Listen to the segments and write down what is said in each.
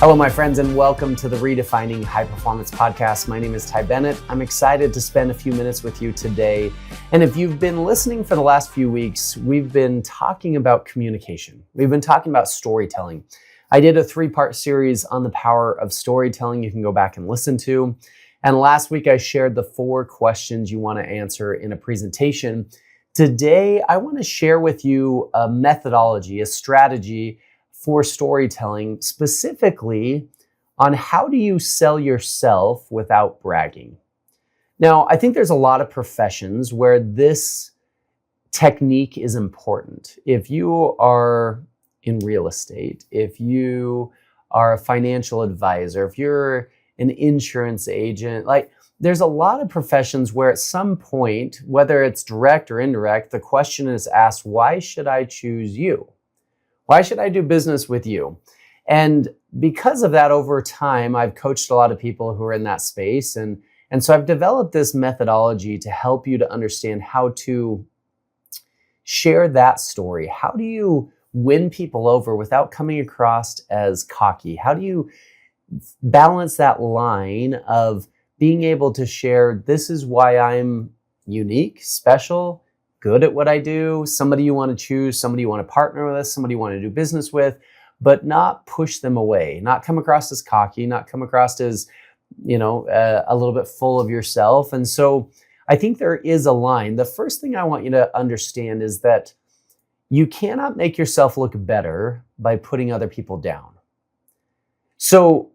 Hello, my friends, and welcome to the Redefining High Performance Podcast. My name is Ty Bennett. I'm excited to spend a few minutes with you today. And if you've been listening for the last few weeks, we've been talking about communication. We've been talking about storytelling. I did a 3-part series on the power of storytelling you can go back and listen to. And last week, I shared the 4 questions you want to answer in a presentation. Today, I want to share with you a methodology, a strategy for storytelling, specifically on how do you sell yourself without bragging. Now, I think there's a lot of professions where this technique is important. If you are in real estate, if you are a financial advisor, if you're an insurance agent, there's a lot of professions where at some point, whether it's direct or indirect, the question is asked, why should I choose you? Why should I do business with you? And because of that, over time, I've coached a lot of people who are in that space. And so I've developed this methodology to help you to understand how to share that story. How do you win people over without coming across as cocky? How do you balance that line of being able to share, this is why I'm unique, special, good at what I do, somebody you want to choose, somebody you want to partner with, somebody you want to do business with, but not push them away, not come across as cocky, not come across as, a little bit full of yourself. And so I think there is a line. The first thing I want you to understand is that you cannot make yourself look better by putting other people down. So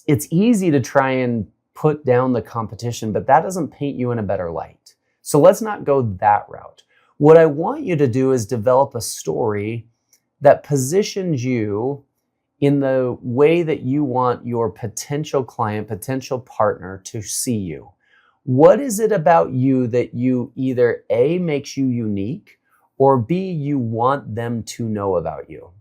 it's easy to try and put down the competition, but that doesn't paint you in a better light. So let's not go that route. What I want you to do is develop a story that positions you in the way that you want your potential client, potential partner to see you. What is it about you that you either A, makes you unique, or B, you want them to know about you?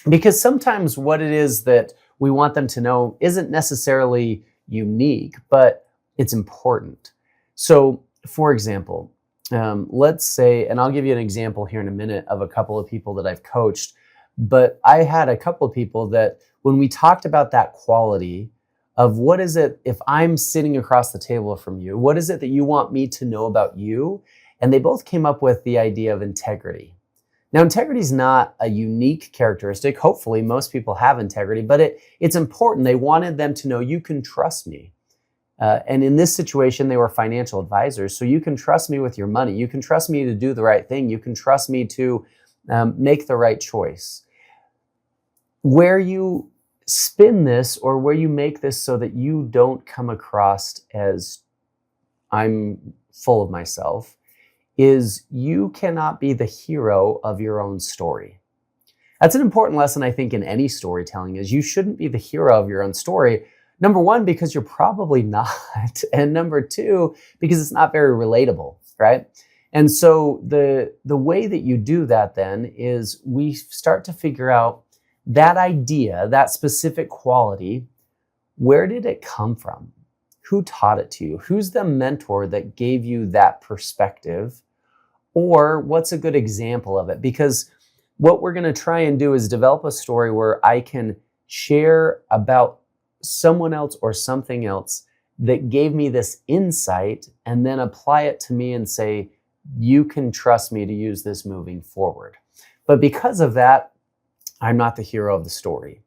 Because sometimes what it is that we want them to know isn't necessarily unique, but it's important. So, for example, let's say, and I'll give you an example here in a minute of a couple of people that I've coached, but I had a couple of people that when we talked about that quality of what is it, if I'm sitting across the table from you, what is it that you want me to know about you? And they both came up with the idea of integrity. Now, integrity is not a unique characteristic. Hopefully, most people have integrity, but it's important. They wanted them to know, you can trust me. And in this situation, they were financial advisors. So you can trust me with your money. You can trust me to do the right thing. You can trust me to make the right choice. Where you spin this or where you make this so that you don't come across as I'm full of myself is you cannot be the hero of your own story. That's an important lesson, I think, in any storytelling is you shouldn't be the hero of your own story. Number 1, because you're probably not. And number 2, because it's not very relatable, right? And so the way that you do that then is we start to figure out that idea, that specific quality, where did it come from? Who taught it to you? Who's the mentor that gave you that perspective? Or what's a good example of it? Because what we're going to try and do is develop a story where I can share about someone else or something else that gave me this insight and then apply it to me and say, you can trust me to use this moving forward. But because of that, I'm not the hero of the story.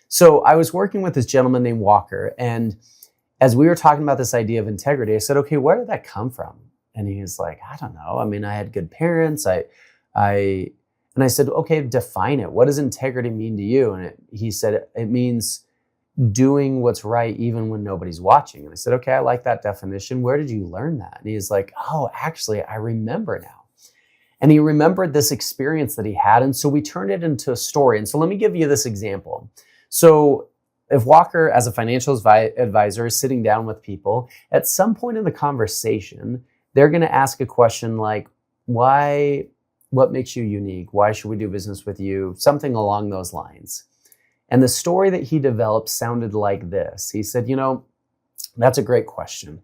So I was working with this gentleman named Walker, and as we were talking about this idea of integrity, I said, okay, where did that come from? And he was like, I don't know. I mean, I had good parents. And I said, okay, define it. What does integrity mean to you? And he said, it means doing what's right even when nobody's watching. And I said, okay, I like that definition. Where did you learn that? And he's like, oh, actually, I remember now. And he remembered this experience that he had. And so we turned it into a story. And so let me give you this example. So if Walker, as a financial advisor, is sitting down with people, at some point in the conversation, they're going to ask a question like, why, what makes you unique? Why should we do business with you? Something along those lines. And the story that he developed sounded like this. He said, that's a great question.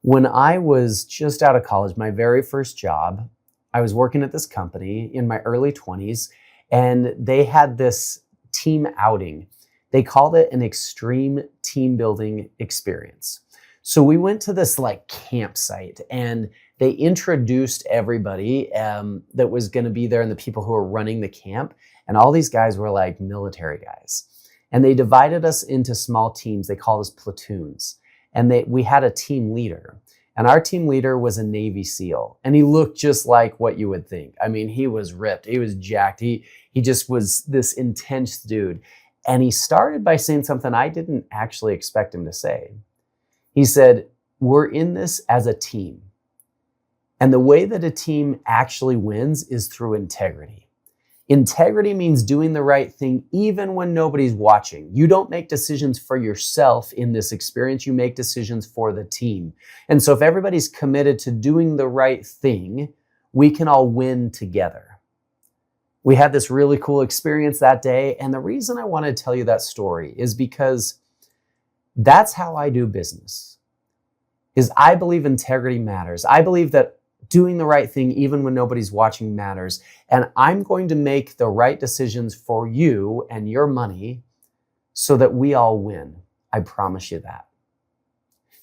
When I was just out of college, my very first job, I was working at this company in my early 20s, and they had this team outing They called it an extreme team building experience. So we went to this like campsite, and they introduced everybody that was going to be there and the people who were running the camp. And all these guys were like military guys. And they divided us into small teams. They called us platoons. And we had a team leader. And our team leader was a Navy SEAL. And he looked just like what you would think. I mean, he was ripped. He was jacked. He just was this intense dude. And he started by saying something I didn't actually expect him to say. He said, we're in this as a team. And the way that a team actually wins is through integrity. Integrity means doing the right thing even when nobody's watching. You don't make decisions for yourself in this experience. You make decisions for the team. And so if everybody's committed to doing the right thing, we can all win together. We had this really cool experience that day. And the reason I want to tell you that story is because that's how I do business. Is I believe integrity matters. I believe that doing the right thing even when nobody's watching matters. And I'm going to make the right decisions for you and your money so that we all win. I promise you that.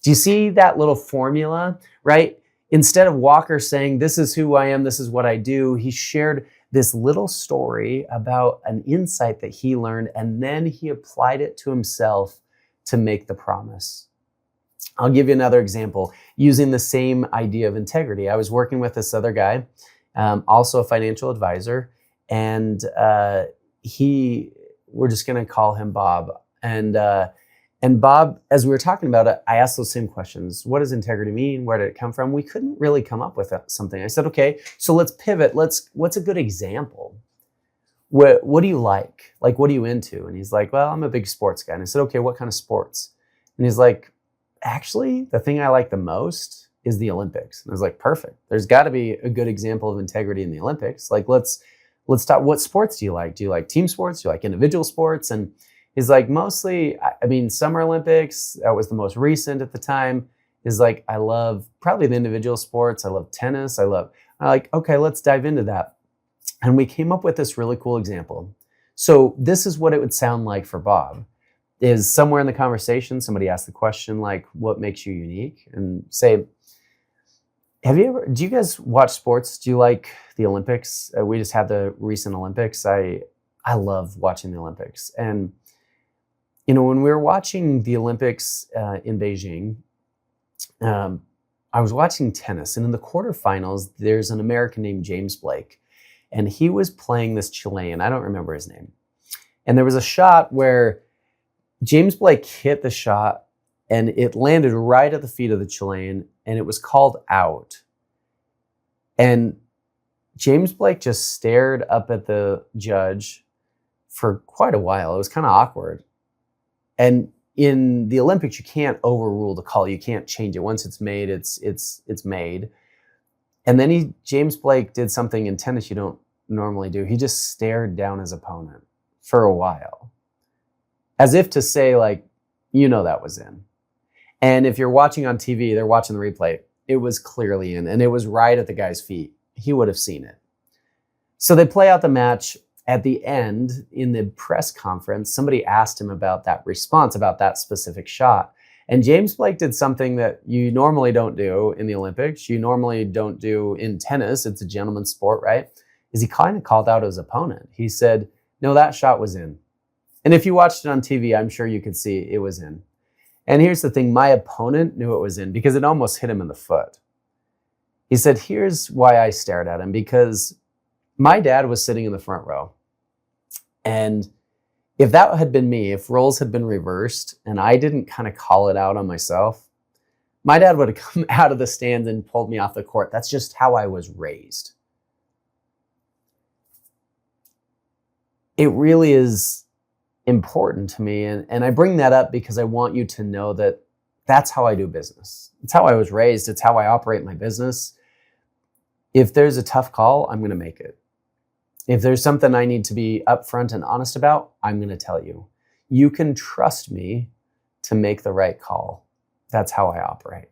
Do you see that little formula, right? Instead of Walker saying, this is who I am, this is what I do, he shared this little story about an insight that he learned, and then he applied it to himself to make the promise. I'll give you another example using the same idea of integrity. I was working with this other guy, also a financial advisor, and we're just going to call him Bob. And Bob, as we were talking about it, I asked those same questions. What does integrity mean? Where did it come from? We couldn't really come up with something. I said, okay, so let's pivot. What's a good example? What do you like? Like, what are you into? And he's like, well, I'm a big sports guy. And I said, okay, what kind of sports? And he's like, actually, the thing I like the most is the Olympics. And I was like, perfect. There's got to be a good example of integrity in the Olympics. Like, let's talk. What sports do you like? Do you like team sports? Do you like individual sports? And he's like, mostly, I mean, Summer Olympics, that was the most recent at the time. He's like, I love probably the individual sports. I love tennis. I'm like, okay, let's dive into that. And we came up with this really cool example. So this is what it would sound like for Bob. Is somewhere in the conversation, somebody asked the question, like, what makes you unique? And say, do you guys watch sports? Do you like the Olympics? We just had the recent Olympics. I love watching the Olympics. And, when we were watching the Olympics in Beijing, I was watching tennis. And in the quarterfinals, there's an American named James Blake. And he was playing this Chilean. I don't remember his name. And there was a shot where James Blake hit the shot and it landed right at the feet of the Chilean, and it was called out. And James Blake just stared up at the judge for quite a while. It was kind of awkward. And in the Olympics, you can't overrule the call. You can't change it. Once it's made, it's made. And then James Blake did something in tennis you don't normally do. He just stared down his opponent for a while, as if to say, like, that was in. And if you're watching on TV, they're watching the replay, it was clearly in, and it was right at the guy's feet. He would have seen it. So they play out the match. At the end, in the press conference, somebody asked him about that response, about that specific shot. And James Blake did something that you normally don't do in the Olympics. You normally don't do in tennis. It's a gentleman's sport, right? Is he kind of called out his opponent. He said, no, that shot was in. And if you watched it on TV, I'm sure you could see it was in. And here's the thing, my opponent knew it was in because it almost hit him in the foot. He said, here's why I stared at him, because my dad was sitting in the front row. And if that had been me, if roles had been reversed and I didn't kind of call it out on myself, my dad would have come out of the stands and pulled me off the court. That's just how I was raised. It really is important to me. And I bring that up because I want you to know that that's how I do business. It's how I was raised. It's how I operate my business. If there's a tough call, I'm going to make it. If there's something I need to be upfront and honest about, I'm going to tell you. You can trust me to make the right call. That's how I operate.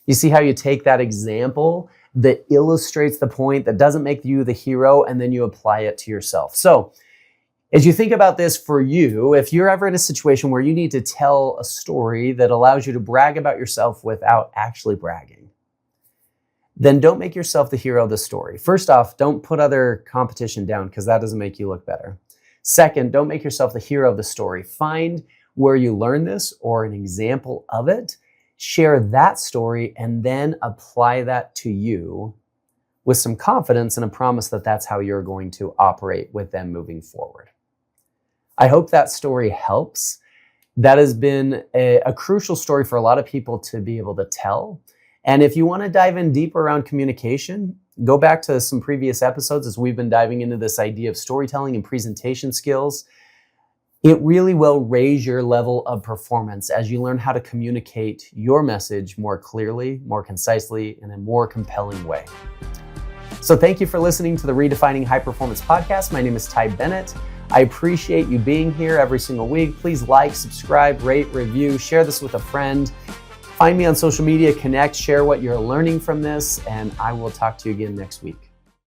You see how you take that example that illustrates the point, that doesn't make you the hero, and then you apply it to yourself. So As you think about this for you, if you're ever in a situation where you need to tell a story that allows you to brag about yourself without actually bragging, then don't make yourself the hero of the story. First off, don't put other competition down because that doesn't make you look better. Second, don't make yourself the hero of the story. Find where you learn this or an example of it, share that story, and then apply that to you with some confidence and a promise that that's how you're going to operate with them moving forward. I hope that story helps. That has been a crucial story for a lot of people to be able to tell. And if you want to dive in deeper around communication, go back to some previous episodes as we've been diving into this idea of storytelling and presentation skills. It really will raise your level of performance as you learn how to communicate your message more clearly, more concisely, in a more compelling way. So thank you for listening to the Redefining High Performance podcast. My name is Ty Bennett. I appreciate you being here every single week. Please like, subscribe, rate, review, share this with a friend. Find me on social media, connect, share what you're learning from this, and I will talk to you again next week.